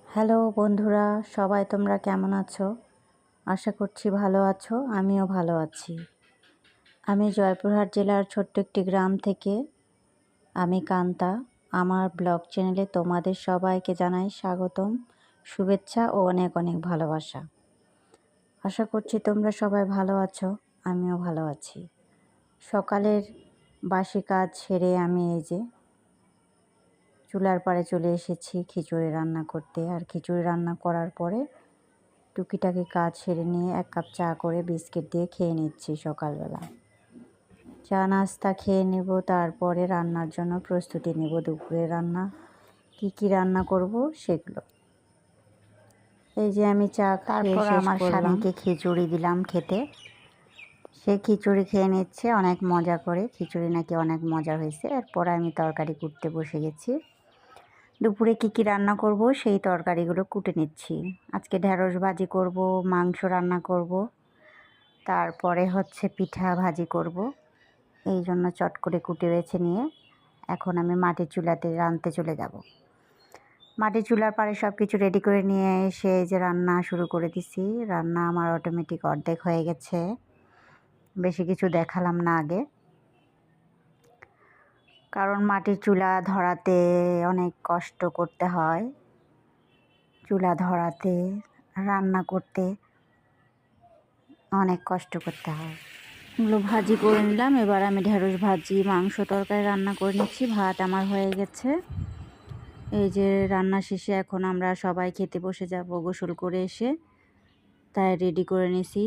Hello বন্ধুরা, সবাই তোমরা কেমন আছো? আশা করছি ভালো আছো। আমিও ভালো আছি। আমি জয়পুরহাট জেলার ছোট্ট একটি গ্রাম থেকে আমি কান্তা। আমার ব্লগ চ্যানেলে তোমাদের সবাইকে জানাই স্বাগতম, শুভেচ্ছা ও অনেক অনেক ভালোবাসা। আশা করছি তোমরা সবাই ভালো আছো, আমিও ভালো আছি। সকালের বাসি কাজ সেরে আমি এই যে চুলার পাড়ে চলে এসেছি খিচুড়ি রান্না করতে। আর খিচুড়ি রান্না করার পরে টুকিটাকি কাজ সেরে নিয়ে 1 কাপ চা করে বিস্কিট দিয়ে খেয়ে নিচ্ছি সকালবেলা। চা নাস্তা খেয়ে নেব, তারপরে রান্নার জন্য প্রস্তুতি নেব। দুপুরে রান্না কি রান্না করব সেগুলো। এই যে আমি চা খেয়ে শেষ আমার স্বামীকে খিচুড়ি দিলাম খেতে। সে খিচুড়ি খেয়ে নিচ্ছে অনেক মজা করে। খিচুড়ি নাকি অনেক মজা হয়েছে। এরপর আমি তরকারি কুটতে বসে গেছি। দুপুরে কি রান্না করব সেই তরকারিগুলো কুটে নিচ্ছি। আজকে ঢেঁড়স ভাজি করব, মাংস রান্না করব, তারপরে হচ্ছে পিঠা ভাজি করব। এই জন্য চট করে কুটে বেছে নিয়ে এখন আমি মাটির চুলাতে রাঁধতে চলে যাব। মাটির চুলার পাড়ে সব কিছু রেডি করে নিয়ে এসে যে রান্না শুরু করে দিছি। রান্না আমার অটোমেটিক অর্ধেক হয়ে গেছে, বেশি কিছু দেখালাম না আগে, কারণ মাটির চুলা ধরাতে অনেক কষ্ট করতে হয়। চুলা ধরাতে, রান্না করতে অনেক কষ্ট করতে হয়। এগুলো ভাজি করে নিলাম। এবার আমি ঢেঁড়স ভাজি, মাংস তরকারি রান্না করে নিচ্ছি। ভাত আমার হয়ে গেছে। এই যে রান্না শেষে এখন আমরা সবাই খেতে বসে যাব গোসল করে এসে, তাই রেডি করে নিছি।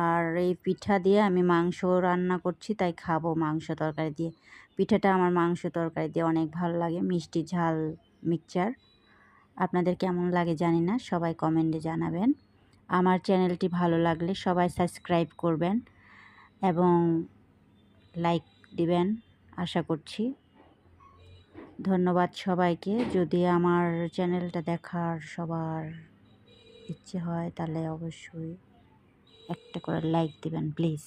আর এই পিঠা দিয়ে আমি মাংস রান্না করছি, তাই খাবো মাংস তরকারি দিয়ে। পিঠাটা আমার মাংস তরকারি দিয়ে অনেক ভালো লাগে, মিষ্টি ঝাল মিক্সচার। আপনাদের কেমন লাগে জানি না, সবাই কমেন্টে জানাবেন। আমার চ্যানেলটি ভালো লাগলে সবাই সাবস্ক্রাইব করবেন এবং লাইক দিবেন আশা করছি। ধন্যবাদ সবাইকে। যদি আমার চ্যানেলটা দেখার সবার ইচ্ছে হয় তাহলে অবশ্যই একটা করে লাইক দিবেন প্লিজ।